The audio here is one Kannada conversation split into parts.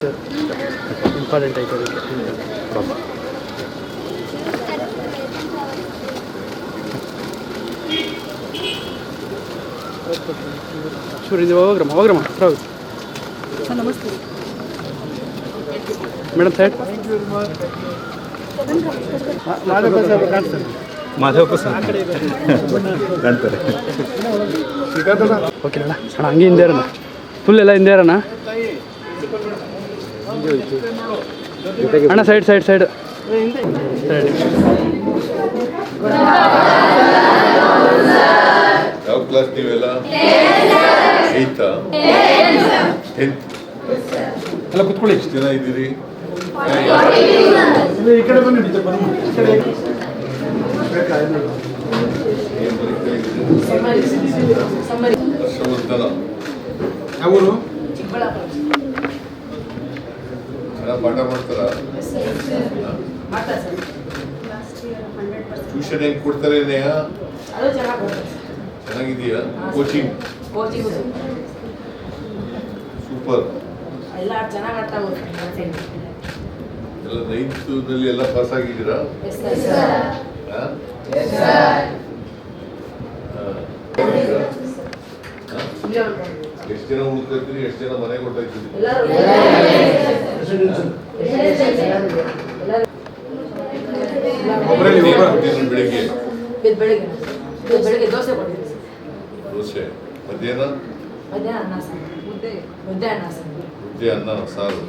ಇಂಪಾರ್ಟೆಂಟ್ ಆಯ್ತು ಅದಕ್ಕೆ ಸೂರ್ಯ ಹೋಗ್ರಮ್ಮ ಹತ್ರ ಸರ್ ನಮಸ್ತೆ ಮೇಡಮ್ ಸೈಡ್ ಮಾಧವಪ್ಪ ಸರ್ ಕಾಣ್ತಾರೆ ಓಕೆ ಅಣ್ಣ ಹಂಗೆ ಹಿಂದೆ ಇರೋಣ ಫುಲ್ ಎಲ್ಲ ಹಿಂದೆ ಇರೋಣ ಅಣ್ಣ ಸೈಡ್ ಸೈಡ್ ಸೈಡ್ ಯಾವ ಕ್ಲಾಸ್ ನೀವೆಲ್ಲ ಏಯ್ತಾ ಎಲ್ಲ ಕುತ್ಕೊಳ್ಳಿ ಎಷ್ಟು ಜನ ಇದ್ದೀರಿ? ಈ ಕಡೆ ಬನ್ನಿ ಹರ್ಷವರ್ಧನ ಯಾವೂರು ಚೆನ್ನಾಗಿ ಪಾಠ ಮಾಡ್ತಾರ? ಟ್ಯೂಷನ್ ಹೆಂಗ್ ಕೊಡ್ತಾರೆ? ಚೆನ್ನಾಗಿದೆಯಾ? Coaching super. ಎಲ್ಲ 9th ನಲ್ಲಿ ಎಲ್ಲ ಪಾಸ್ ಆಗಿದ್ದೀರಾ? ಎಷ್ಟು ಜನ ಉಳ್ಕೊತೀರಿ? ಎಷ್ಟು ಜನ ಮನೆಗೆ ಹೊಟ್ಟೋಗ್ತೀರಿ? ಬೆಳಿಗ್ಗೆ ದೋಸೆ ಕೊಟ್ಟಿದ್ದೀವಿ. ದೋಸೆ. ಮಧ್ಯಾಹ್ನ ಅನ್ನ ಸಾರು, ಮುದ್ದೆ ಅನ್ನ ಸಾರು,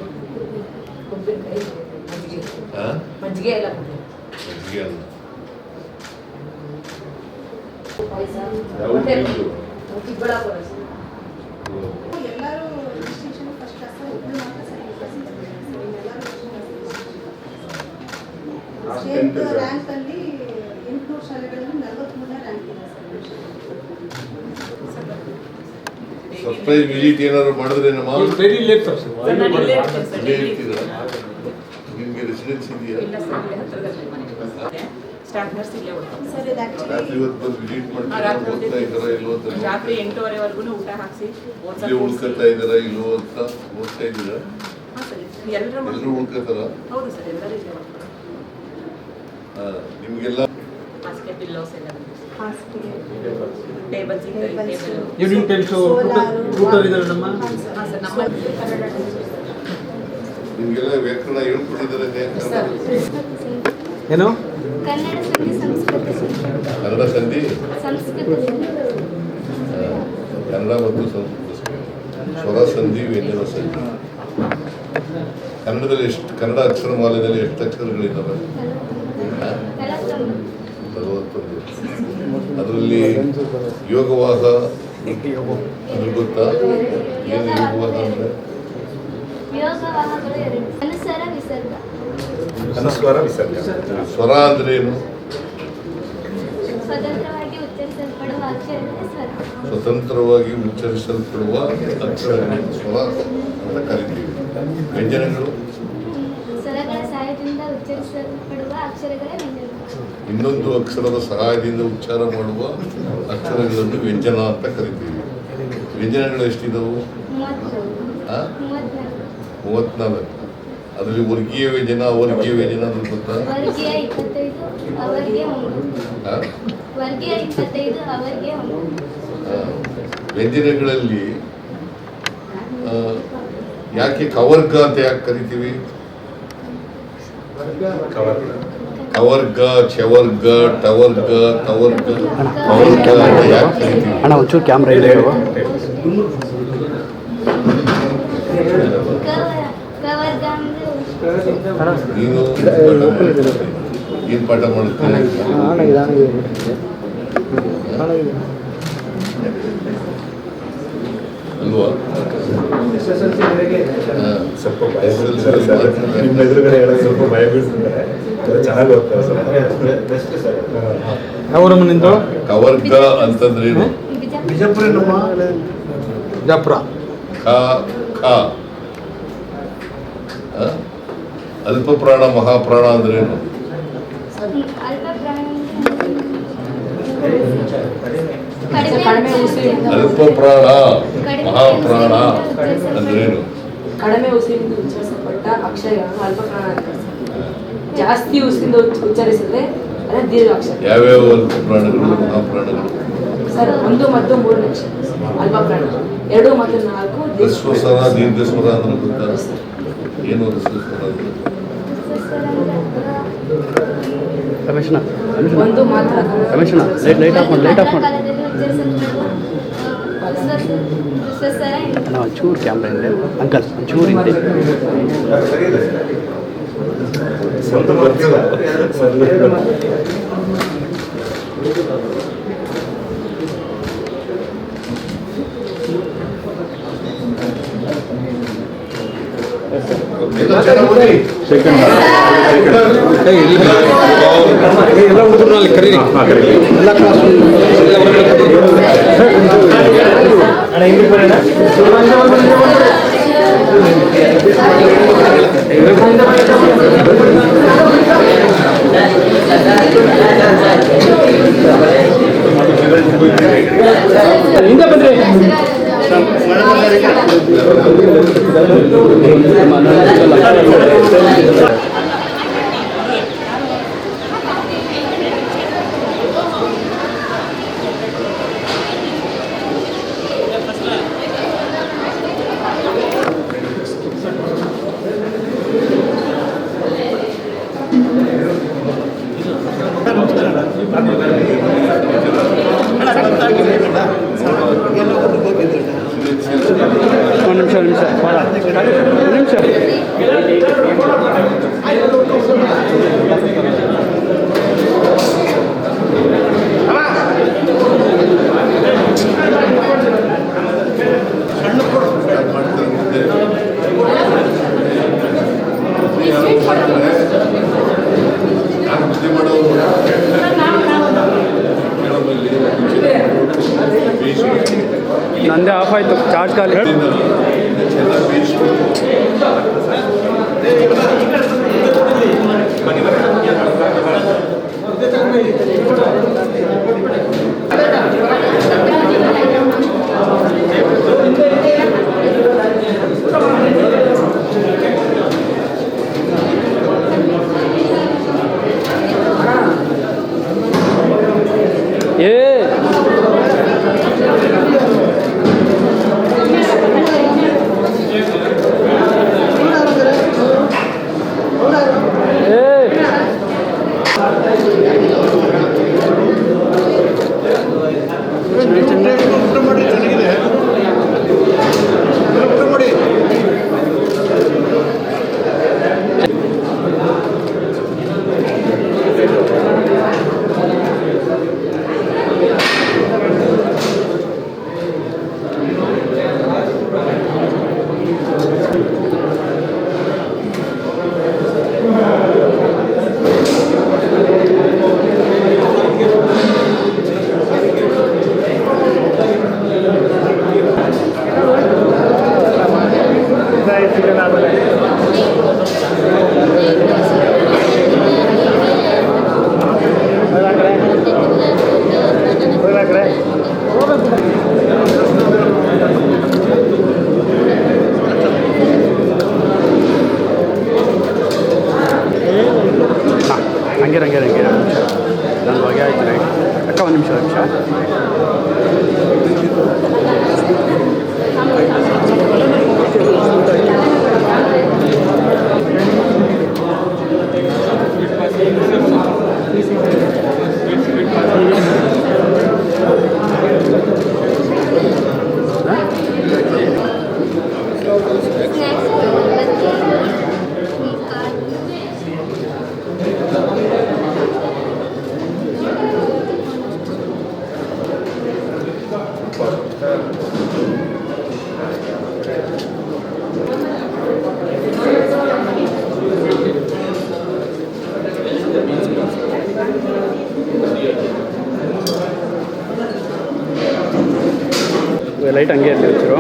ಮಜ್ಜಿಗೆ ಎಲ್ಲ ಕೊಟ್ಟಿದ್ದೀವಿ. ಮಜ್ಜಿಗೆ ಅನ್ನ. ಪಾಯಸ, ಯಾವ ಊರಿದ್ದು? ಚಿಕ್ಕಬಳ್ಳಾಪುರ. ಎಲ್ಲರೂ ರಿಜಿಸ್ಟ್ರೇಷನ್ ಫಸ್ಟ್ ಕ್ಲಾಸ್ ಒಬ್ಬರು ಮಾತ್ರ ಸ್ಟೇಟ್ ರ್ಯಾಂಕ್ ಅಲ್ಲಿ 800 ಶಾಲೆಗಳಲ್ಲಿ 43ನೇ ರ್ಯಾಂಕ್ ಇದೆ ಸರ್. ಸರ್ಪ್ರೈಸ್ ವಿಸಿಟ್ ಏನಾದ್ರು ಮಾಡಿದ್ರೆ ನಮ್ಮ ನಿಮ್ಗೆ ರೆಸಿಡೆನ್ಸ್ ಇದೆಯಾ? ಸರ್ ಇದು ರಾತ್ರಿ ಹೊತ್ತು ಬಂದು ವಿಸಿಟ್ ಮಾಡ್ತಾರೆ, ಓದ್ತಾ ಇದ್ದಾರಾ ಇಲ್ವೋ ಅಂತ, ರಾತ್ರಿ 8:30ವರೆಗೂ ಊಟ ಹಾಕಿಸಿ ಇಲ್ಲಿ ಉಳ್ಕೊತಾ ಇದ್ದಾರಾ ಇಲ್ವೋ ಅಂತ ಓದ್ತಾ ಇದ್ದೀರಾ? ಎಲ್ಲರೂ ಉಳ್ಕೊತಾರ? ಹೌದು ಸರ್, ಎಲ್ಲರೂ ಇದೆ. ನಿಮ್ಗೆಲ್ಲ ಹಾಸಿಗೆ ಪಿಲ್ಲೋಸ್ ಎಲ್ಲ ಹಾಸ್ಪಿಟಲ್ ಟೇಬಲ್ಸ್ ಇದೆ. ಈವ್ನಿಂಗ್ ಟೈಮ್ಸ್ ಊಟ ಇದ್ದಾರೆ ನಮ್ಮ ನಿಮ್ಗೆಲ್ಲ ವ್ಯಾಕರಣ ಹೇಳ್ಕೊಟ್ಟಿದ್ದಾರೆ? ಏನು ಕನ್ನಡ ಸಂಧಿ ಸಂಸ್ಕೃತ ಕನ್ನಡ ಸಂಧಿ ಸಂಸ್ಕೃತ ಕನ್ನಡ ಮತ್ತು ಸಂಸ್ಕೃತ ಸ್ವರ ಸಂಧಿ ವ್ಯಂಜನ ಸಂಧಿ. ಕನ್ನಡದಲ್ಲಿ ಎಷ್ಟು, ಕನ್ನಡ ಅಕ್ಷರಮಾಲೆಯಲ್ಲಿ ಎಷ್ಟು ಅಕ್ಷರಗಳಿದ್ದಾವೆ? 41. ಅದರಲ್ಲಿ ಯೋಗವಾಹ ಅದು ಗೊತ್ತಾ? ಏನು ಯೋಗವಾಹ ಅಂದರೆ? ಯೋಗವಾಹಗಳು 2 ಅನುಸ್ವರ ವಿಸರ್ಗ. ಅನುಸ್ವರ ವಿಸರ್ಗ. ಸ್ವರ ಅಂದ್ರೆ ಏನು? ಸ್ವತಂತ್ರವಾಗಿ ಉಚ್ಚರಿಸಲ್ಪಡುವ ಅಕ್ಷರಗಳೇ ಸ್ವರ. ಸ್ವತಂತ್ರವಾಗಿ ಉಚ್ಚರಿಸಲ್ಪಡುವ ಅಕ್ಷರಗಳು ಸ್ವರ ಅಂತ ಕರಿತೀವಿ. ವ್ಯಂಜನಗಳು ಸ್ವರಗಳ ಸಹಾಯದಿಂದ ಉಚ್ಚರಿಸಲ್ಪಡುವ ಅಕ್ಷರಗಳೇ ವ್ಯಂಜನ. ಇನ್ನೊಂದು ಅಕ್ಷರದ ಸಹಾಯದಿಂದ ಉಚ್ಚಾರ ಮಾಡುವ ಅಕ್ಷರಗಳನ್ನು ವ್ಯಂಜನ ಅಂತ ಕರಿತೀವಿ. ವ್ಯಂಜನಗಳು ಎಷ್ಟಿದವು? 34. ಅದರಲ್ಲಿ ವರ್ಗೀಯ ವ್ಯಂಜನ, ಅವರ್ಗೀಯ ವ್ಯಂಜನ ಅಂದ್ರೆ ಗೊತ್ತಾ? ವರ್ಗೀಯ 25, ಅವರ್ಗೀಯ 9. ವರ್ಗೀಯ 25, ಅವರ್ಗೀಯ 9. ವ್ಯಂಜನಗಳಲ್ಲಿ ಯಾಕೆ ಕವರ್ಗ ಅಂತ ಯಾಕೆ ಕರಿತೀವಿ? ಕವರ್ಗ, ಚವರ್ಗ, ಟವರ್ಗ, ಕವರ್ಗ, ಕವರ್ಗ ಅಂತ ಯಾಕೆ ಕರಿತೀವಿ? ಅಣ್ಣ ಒಂಚೂರು ಕ್ಯಾಮ್ರಾ ಇದೆ. ಕವರ್ಗ ಅಂದ್ರೆ ನೀನು ಏನು ಪಾಠ ಮಾಡುತ್ತೇನೆ? ಅಲ್ವಾ? ಸ್ವಲ್ಪ ಭಯ ನಿಮ್ಮ ಎದುರುಗಡೆ ಹೇಳೋದು ಸ್ವಲ್ಪ ಭಯ ಬೀಳ್ತಿದ್ದಾರೆ. ಚೆನ್ನಾಗಿ ಹೋಗ್ತಾರೆ ಸರ್. ಯಾವೂರಮ್ಮ ನಿಂದು? ಕವರ್ಗ ಅಂತಂದ್ರೇನು? ಬಿಜಾಪುರ. ಖ ಖ. ಅಲ್ಪ ಪ್ರಾಣ ಮಹಾಪ್ರಾಣ ಅಂದ್ರೇನು? ಅಲ್ಪ ಪ್ರಾಣ ಅಲ್ಪ ಪ್ರಾಣ ಮಹಾಪ್ರಾಣ ಅಂದ್ರೇನು? ಕಡಿಮೆ ಉಸಿರಿಂದ ಉಚ್ಚರಿಸಲ್ಪಟ್ಟ ಅಕ್ಷರಗಳನ್ನು ಅಲ್ಪ ಪ್ರಾಣ ಅಂತಾರೆ ಸರ್. ಜಾಸ್ತಿ ಉಸಿರಿಂದ ಉಚ್ಚರಿಸಿದ್ರೆ ಅದೇ ದೀರ್ಘ ಅಕ್ಷರ ಯಾವ್ಯಾವ ಅಲ್ಪ ಪ್ರಾಣಗಳು ಮಹಾಪ್ರಾಣಗಳು? ಸರ್ 1 ಮತ್ತು 3 ಅಕ್ಷರ ಅಲ್ಪ ಪ್ರಾಣ, 2 ಮತ್ತು 4 ಹ್ರಸ್ವ ಸ್ವರ ದೀರ್ಘ ಸ್ವರ ಅಂದ್ರೆ ಗೊತ್ತಾ? ಏನು ಹ್ರಸ್ವ ಸ್ವರ ಅಂದ್ರೆ? ರಮೇಶನ 1 ಮಾತ್ರ ರಮೇಶನ ಲೈಟ್ ಆಫ್ ಮಾಡಿ ಕಾಲದಲ್ಲಿ ಉಚ್ಚರಿಸಲ್ಪಡುವ ಸ್ವರ ನಾವು ಒಂಚೂರು ಕ್ಯಾಮ್ರಾ ಹಿಂದೆ ಅಂಕಲ್ ಒಂಚೂರು ಹಿಂದೆ ಸ್ವಂತ ಬರ್ತಿಲ್ಲ ಎಲ್ಲ ಹುಡುಗರು ಅಲ್ಲಿ ಕರೀರಿ ಎಲ್ಲ ಕ್ಲಾಸ್ ಹಿಂದೆ ಬಂದ್ರಿ ಒಂದು ನಿಮಿಷ ನಿಮಿಷ ನಂದೇ ಆಫ್ ಆಯಿತು ಚಾರ್ಜ್ ಖಾಲಿ ಹಂಗೆ ನನ್ನ ಬಗ್ಗೆ ಆಯ್ತು ರೀ ಅಕ್ಕ ಒಂದು ನಿಮಿಷ ಲೈಟ್ ಹಂಗೆ ಇರಲಿ ಒಂಚೂರು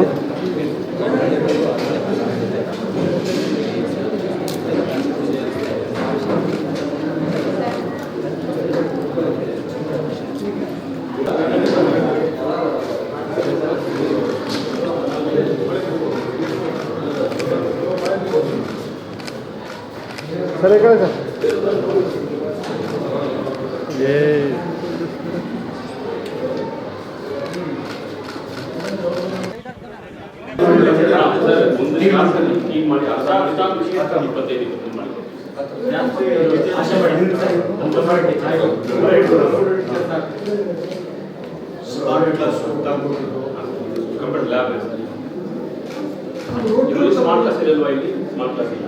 ಸ್ಮಾರ್ಟ್ ಕ್ಲಾಸ್ ಇರಲ್ವಾ ಇಲ್ಲಿ? ಸ್ಮಾರ್ಟ್ ಕ್ಲಾಸ್ ಇಲ್ಲ.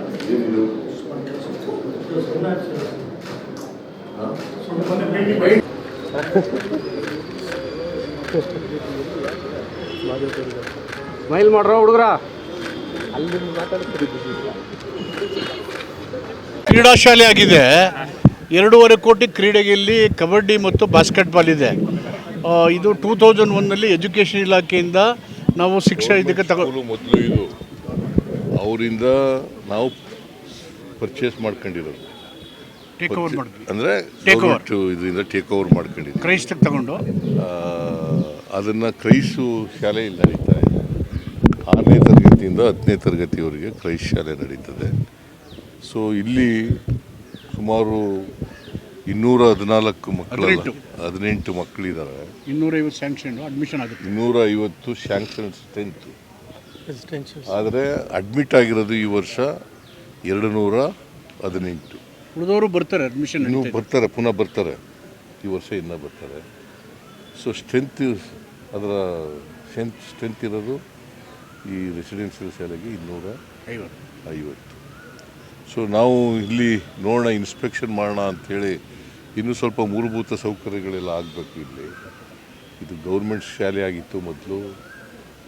ಸ್ಮೈಲ್ ಮಾಡ್ರೋ ಹುಡುಗರ. ಕ್ರೀಡಾ ಶಾಲೆ ಆಗಿದೆ. 2.5 ಕೋಟಿ ಕ್ರೀಡೆಯಲ್ಲಿ ಕಬಡ್ಡಿ ಮತ್ತು ಬಾಸ್ಕೆಟ್ಬಾಲ್ ಇದೆ. ಇದು 2001ನಲ್ಲಿ ಎಜುಕೇಷನ್ ಇಲಾಖೆಯಿಂದ ನಾವು ಶಿಕ್ಷಣ ಇದಕ್ಕೆ ಮೊದಲು ಇದು ಅವರಿಂದ ನಾವು ಪರ್ಚೇಸ್ ಮಾಡ್ಕೊಂಡಿರೋದು, ಟೇಕ್ ಓವರ್ ಮಾಡಿದ್ವಿ. ಅಂದರೆ ಇದರಿಂದ ಟೇಕ್ ಓವರ್ ಮಾಡ್ಕೊಂಡಿದ್ವಿ. ಕ್ರೈಸ್ತಕ್ಕೆ ತಗೊಂಡು ಅದನ್ನು ಕ್ರೈಸ್ತು ಶಾಲೆಯಲ್ಲಿ ನಡೀತಾ ಇದೆ. 6ನೇ ತರಗತಿಯಿಂದ 10ನೇ ತರಗತಿಯವರೆಗೆ ಕ್ರೈಸ್ಟ್ ಶಾಲೆ ನಡೀತದೆ. ಸೊ ಇಲ್ಲಿ ಸುಮಾರು 214 ಮಕ್ಕಳು, 18 ಮಕ್ಕಳಿದ್ದಾರೆ. 250 ಸ್ಯಾಂಕ್ಷನ್ ಅಡ್ಮಿಷನ್ ಆಗುತ್ತೆ. 250 ಸ್ಯಾಂಕ್ಷನ್ ಸ್ಟ್ರೆಂತ್. ಆದರೆ ಅಡ್ಮಿಟ್ ಆಗಿರೋದು ಈ ವರ್ಷ 218. ಉಳಿದವರು ಬರ್ತಾರೆ ಅಡ್ಮಿಷನ್. ಇನ್ನೂ ಬರ್ತಾರೆ, ಪುನಃ ಬರ್ತಾರೆ, ಈ ವರ್ಷ ಇನ್ನೂ ಬರ್ತಾರೆ. ಸೊ ಸ್ಟ್ರೆಂತ್, ಅದರ ಸ್ಟ್ರೆಂತ್ ಇರೋದು ಈ ರೆಸಿಡೆನ್ಷಿಯಲ್ ಶಾಲೆಗೆ 250. ಸೊ ನಾವು ಇಲ್ಲಿ ನೋಡೋಣ, ಇನ್ಸ್ಪೆಕ್ಷನ್ ಮಾಡೋಣ ಅಂಥೇಳಿ ಇನ್ನೂ ಸ್ವಲ್ಪ ಮೂಲಭೂತ ಸೌಕರ್ಯಗಳೆಲ್ಲ ಆಗಬೇಕು. ಇಲ್ಲಿ ಇದು ಗೌರ್ಮೆಂಟ್ ಶಾಲೆ ಆಗಿತ್ತು ಮೊದಲು,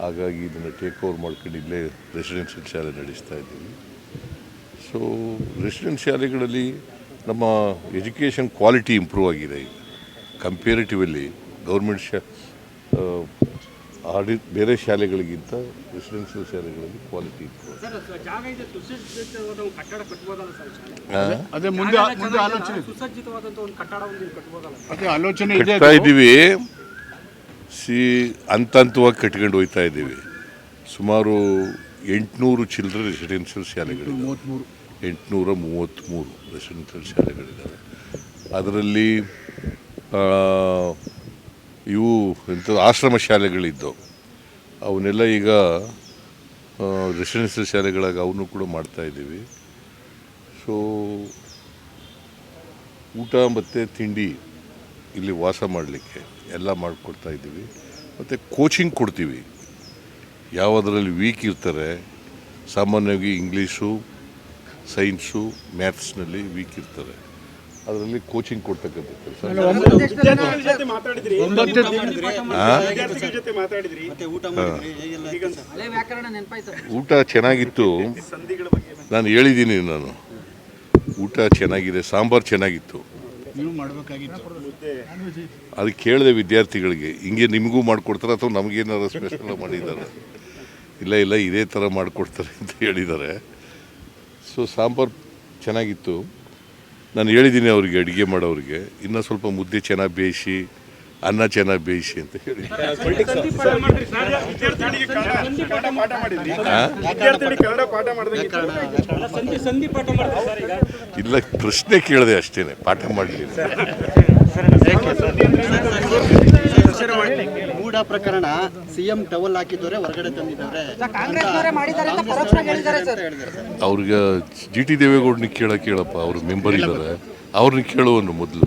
ಹಾಗಾಗಿ ಇದನ್ನು ಟೇಕ್ ಓವರ್ ಮಾಡ್ಕೊಂಡು ಇಲ್ಲೇ ರೆಸಿಡೆನ್ಷಿಯಲ್ ಶಾಲೆ ನಡೆಸ್ತಾ ಇದ್ದೀವಿ. ಸೊ ರೆಸಿಡೆನ್ಸ್ ಶಾಲೆಗಳಲ್ಲಿ ನಮ್ಮ ಎಜುಕೇಷನ್ ಕ್ವಾಲಿಟಿ ಇಂಪ್ರೂವ್ ಆಗಿದೆ. ಈಗ ಕಂಪೇರಿಟಿವಲ್ಲಿ ಗೌರ್ಮೆಂಟ್ ಬೇರೆ ಶಾಲೆಗಳಿಗಿಂತ ರೆಸಿಡೆನ್ಷಿಯಲ್ ಶಾಲೆಗಳಲ್ಲಿ ಕ್ವಾಲಿಟಿ ಇಂಪ್ರೂವ್. ಅದೇ ಮುಂದೆ ಆಲೋಚನೆ ಕಟ್ತಾ ಇದ್ದೀವಿ. ಹಂತವಾಗಿ ಕಟ್ಕೊಂಡು ಹೋಗ್ತಾ ಇದ್ದೀವಿ. ಸುಮಾರು 800 ಚಿಲ್ಡ್ರೆ ರೆಸಿಡೆನ್ಷಿಯಲ್ ಶಾಲೆಗಳಿವೆ. 833 ರೆಸಿಡೆನ್ಷಿಯಲ್ ಶಾಲೆಗಳಿದ್ದಾವೆ. ಅದರಲ್ಲಿ ಇವು ಆಶ್ರಮ ಶಾಲೆಗಳಿದ್ದವು, ಅವನ್ನೆಲ್ಲ ಈಗ ರೆಸಿಡೆನ್ಷಿಯಲ್ ಶಾಲೆಗಳಾಗಿ ಅವನು ಕೂಡ ಮಾಡ್ತಾಯಿದ್ದೀವಿ. ಸೊ ಊಟ ಮತ್ತು ತಿಂಡಿ ಇಲ್ಲಿ ವಾಸ ಮಾಡಲಿಕ್ಕೆ ಎಲ್ಲ ಮಾಡಿಕೊಡ್ತಾ ಇದ್ದೀವಿ. ಮತ್ತು ಕೋಚಿಂಗ್ ಕೊಡ್ತೀವಿ. ಯಾವುದರಲ್ಲಿ ವೀಕ್ ಇರ್ತಾರೆ, ಸಾಮಾನ್ಯವಾಗಿ ಇಂಗ್ಲೀಷು, ಸೈನ್ಸು, ಮ್ಯಾಥ್ಸ್ನಲ್ಲಿ ವೀಕ್ ಇರ್ತಾರೆ, ಅದರಲ್ಲಿ ಕೋಚಿಂಗ್ ಕೊಡ್ತಕ್ಕಂಥ ಕೆಲಸ. ಊಟ ಚೆನ್ನಾಗಿತ್ತು, ನಾನು ಹೇಳಿದ್ದೀನಿ. ಊಟ ಚೆನ್ನಾಗಿದೆ, ಸಾಂಬಾರು ಚೆನ್ನಾಗಿತ್ತು. ಅದು ಕೇಳಿದೆ ವಿದ್ಯಾರ್ಥಿಗಳಿಗೆ, ಹಿಂಗೆ ನಿಮಗೂ ಮಾಡಿಕೊಡ್ತಾರೆ ಅಥವಾ ನಮಗೇನಾದ್ರು ಸ್ಪೆಷಲ್ ಮಾಡಿದ್ದಾರೆ? ಇಲ್ಲ ಇದೇ ಥರ ಮಾಡಿಕೊಡ್ತಾರೆ ಅಂತ ಹೇಳಿದ್ದಾರೆ. ಸೊ ಸಾಂಬಾರು ಚೆನ್ನಾಗಿತ್ತು. ನಾನು ಹೇಳಿದ್ದೀನಿ ಅವ್ರಿಗೆ, ಅಡುಗೆ ಮಾಡೋರಿಗೆ, ಇನ್ನೂ ಸ್ವಲ್ಪ ಮುದ್ದೆ ಚೆನ್ನಾಗಿ ಬೇಯಿಸಿ, ಅನ್ನ ಚೆನ್ನಾಗಿ ಬೇಯಿಸಿ ಅಂತ ಹೇಳಿ. ಇಲ್ಲ, ಪ್ರಶ್ನೆ ಕೇಳಿದೆ ಅಷ್ಟೇ, ಪಾಠ ಮಾಡಲಿಲ್ಲ. ಮೂಢ ಪ್ರಕರಣ, ಸಿಎಂ ಟವಲ್ ಹಾಕಿದವರೇ ಹೊರಗಡೆ ತಂದಿದ್ದಾರೆ. ಅವ್ರಿಗೆ ಜಿ ಟಿ ದೇವೇಗೌಡನಿಗೆ ಕೇಳಪ್ಪ, ಅವ್ರ ಮೆಂಬರ್ ಇದ್ದಾರೆ, ಅವ್ರನ್ನ ಕೇಳುವನು ಮೊದಲು.